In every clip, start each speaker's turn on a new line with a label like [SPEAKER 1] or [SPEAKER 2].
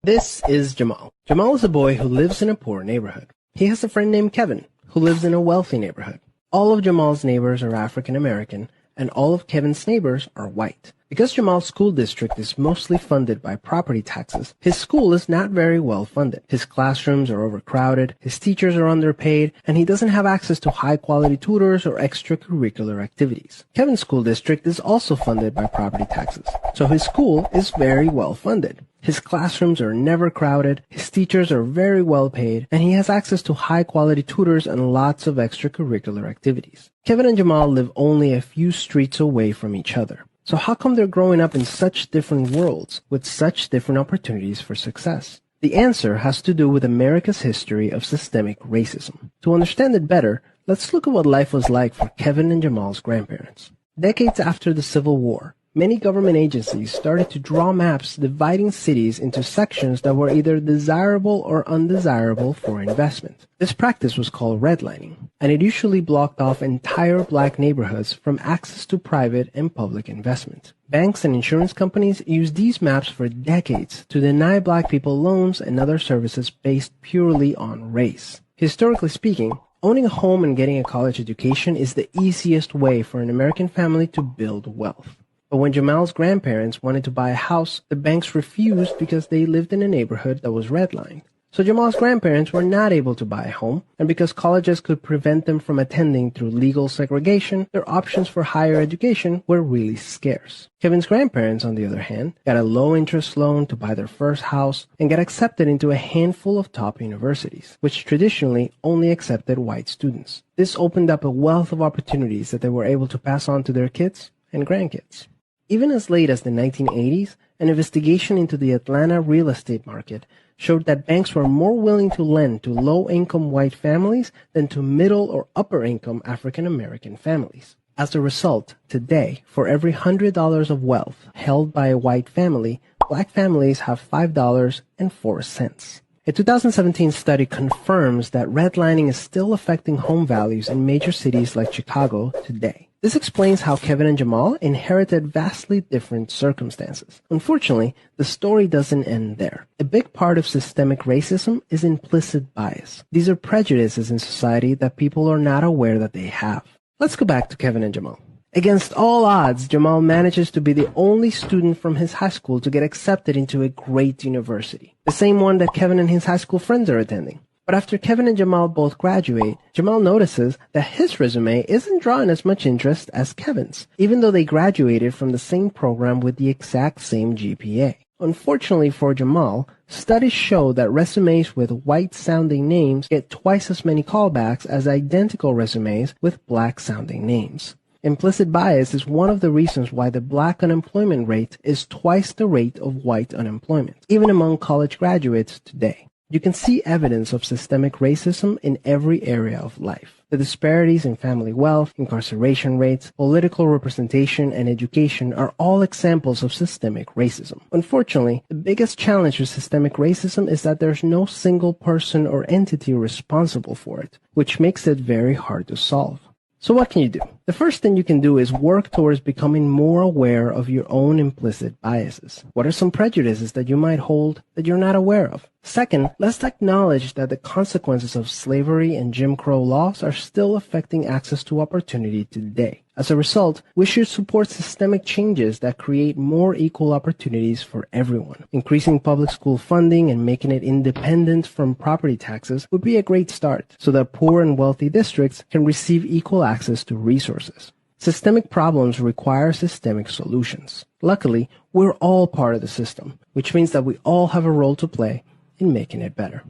[SPEAKER 1] This is Jamal. Jamal is a boy who lives in a poor neighborhood. He has a friend named Kevin, who lives in a wealthy neighborhood. All of Jamal's neighbors are African American, and all of Kevin's neighbors are white. Because Jamal's school district is mostly funded by property taxes, his school is not very well funded. His classrooms are overcrowded, his teachers are underpaid, and he doesn't have access to high-quality tutors or extracurricular activities. Kevin's school district is also funded by property taxes, so his school is very well funded. His classrooms are never crowded, his teachers are very well paid, and he has access to high-quality tutors and lots of extracurricular activities. Kevin and Jamal live only a few streets away from each other. So how come they're growing up in such different worlds with such different opportunities for success? The answer has to do with America's history of systemic racism. To understand it better, let's look at what life was like for Kevin and Jamal's grandparents. Decades after the Civil War, many government agencies started to draw maps dividing cities into sections that were either desirable or undesirable for investment. This practice was called redlining, and it usually blocked off entire black neighborhoods from access to private and public investment. Banks and insurance companies used these maps for decades to deny black people loans and other services based purely on race. Historically speaking, owning a home and getting a college education is the easiest way for an American family to build wealth. But when Jamal's grandparents wanted to buy a house, the banks refused because they lived in a neighborhood that was redlined. So Jamal's grandparents were not able to buy a home, and because colleges could prevent them from attending through legal segregation, their options for higher education were really scarce. Kevin's grandparents, on the other hand, got a low-interest loan to buy their first house and got accepted into a handful of top universities, which traditionally only accepted white students. This opened up a wealth of opportunities that they were able to pass on to their kids and grandkids. Even as late as the 1980s, an investigation into the Atlanta real estate market showed that banks were more willing to lend to low-income white families than to middle or upper-income African-American families. As a result, today, for every $100 of wealth held by a white family, black families have $5.04. A 2017 study confirms that redlining is still affecting home values in major cities like Chicago today. This explains how Kevin and Jamal inherited vastly different circumstances. Unfortunately, the story doesn't end there. A big part of systemic racism is implicit bias. These are prejudices in society that people are not aware that they have. Let's go back to Kevin and Jamal. Against all odds, Jamal manages to be the only student from his high school to get accepted into a great university, the same one that Kevin and his high school friends are attending. But after Kevin and Jamal both graduate, Jamal notices that his resume isn't drawing as much interest as Kevin's, even though they graduated from the same program with the exact same GPA. Unfortunately for Jamal, studies show that resumes with white-sounding names get twice as many callbacks as identical resumes with black-sounding names. Implicit bias is one of the reasons why the black unemployment rate is twice the rate of white unemployment, even among college graduates today. You can see evidence of systemic racism in every area of life. The disparities in family wealth, incarceration rates, political representation, and education are all examples of systemic racism. Unfortunately, the biggest challenge with systemic racism is that there's no single person or entity responsible for it, which makes it very hard to solve. So what can you do? The first thing you can do is work towards becoming more aware of your own implicit biases. What are some prejudices that you might hold that you're not aware of? Second, let's acknowledge that the consequences of slavery and Jim Crow laws are still affecting access to opportunity today. As a result, we should support systemic changes that create more equal opportunities for everyone. Increasing public school funding and making it independent from property taxes would be a great start, so that poor and wealthy districts can receive equal access to resources. Systemic problems require systemic solutions. Luckily, we're all part of the system, which means that we all have a role to play in making it better.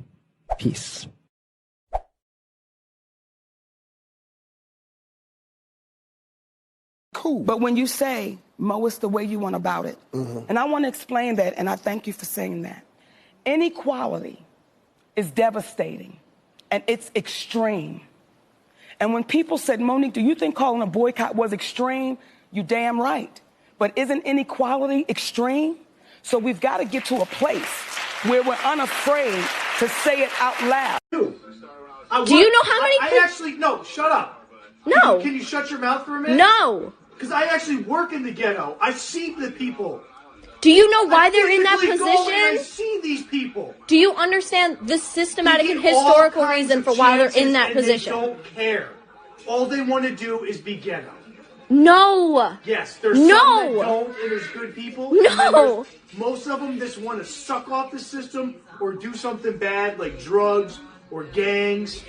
[SPEAKER 1] Peace.
[SPEAKER 2] Cool. But when you say, Mo, it's the way you want about it, and I want to explain that, and I thank you for saying that. Inequality is devastating, and it's extreme. And when people said, Monique, do you think calling a boycott was extreme? You damn right. But isn't inequality extreme? So we've got to get to a place where we're unafraid to say it out loud.
[SPEAKER 3] Do you know how many no, shut up.
[SPEAKER 4] No.
[SPEAKER 3] Can you shut your mouth for a minute?
[SPEAKER 4] No.
[SPEAKER 3] Because I actually work in the ghetto. I see the people.
[SPEAKER 4] Do you know why they're in that
[SPEAKER 3] physically go and I
[SPEAKER 4] position?
[SPEAKER 3] see these people.
[SPEAKER 4] Do you understand the systematic
[SPEAKER 3] They
[SPEAKER 4] and
[SPEAKER 3] get all
[SPEAKER 4] historical
[SPEAKER 3] kinds
[SPEAKER 4] reason
[SPEAKER 3] of
[SPEAKER 4] for why they're in
[SPEAKER 3] chances
[SPEAKER 4] that
[SPEAKER 3] and
[SPEAKER 4] position?
[SPEAKER 3] They don't care. All they want to do is be ghetto.
[SPEAKER 4] No.
[SPEAKER 3] Yes, there's
[SPEAKER 4] No.
[SPEAKER 3] some that don't, and there's good people.
[SPEAKER 4] No.
[SPEAKER 3] And then there's most of them just want to suck off the system or do something bad like drugs or gangs.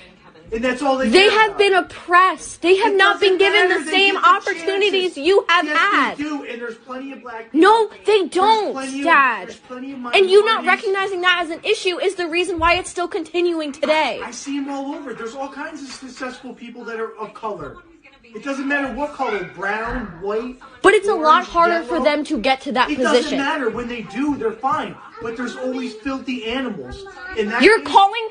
[SPEAKER 3] And that's all
[SPEAKER 4] They
[SPEAKER 3] care
[SPEAKER 4] have
[SPEAKER 3] about.
[SPEAKER 4] been oppressed. They have
[SPEAKER 3] It
[SPEAKER 4] not been
[SPEAKER 3] doesn't
[SPEAKER 4] given
[SPEAKER 3] matter.
[SPEAKER 4] the
[SPEAKER 3] They
[SPEAKER 4] same
[SPEAKER 3] get the
[SPEAKER 4] opportunities
[SPEAKER 3] chances.
[SPEAKER 4] you have
[SPEAKER 3] yes,
[SPEAKER 4] had.
[SPEAKER 3] They do, and there's plenty of black people.
[SPEAKER 4] No, they
[SPEAKER 3] There's
[SPEAKER 4] don't,
[SPEAKER 3] plenty
[SPEAKER 4] Dad.
[SPEAKER 3] There's plenty of
[SPEAKER 4] And you not
[SPEAKER 3] minorities.
[SPEAKER 4] recognizing that as an issue is the reason why it's still continuing today.
[SPEAKER 3] I see them all over. There's all kinds of successful people that are of color. It doesn't matter what color, brown, white.
[SPEAKER 4] But it's a lot
[SPEAKER 3] orange,
[SPEAKER 4] harder for
[SPEAKER 3] yellow.
[SPEAKER 4] them to get to that
[SPEAKER 3] It doesn't
[SPEAKER 4] position.
[SPEAKER 3] matter. When they do, they're fine. But there's always filthy animals. In that
[SPEAKER 4] You're
[SPEAKER 3] case,
[SPEAKER 4] calling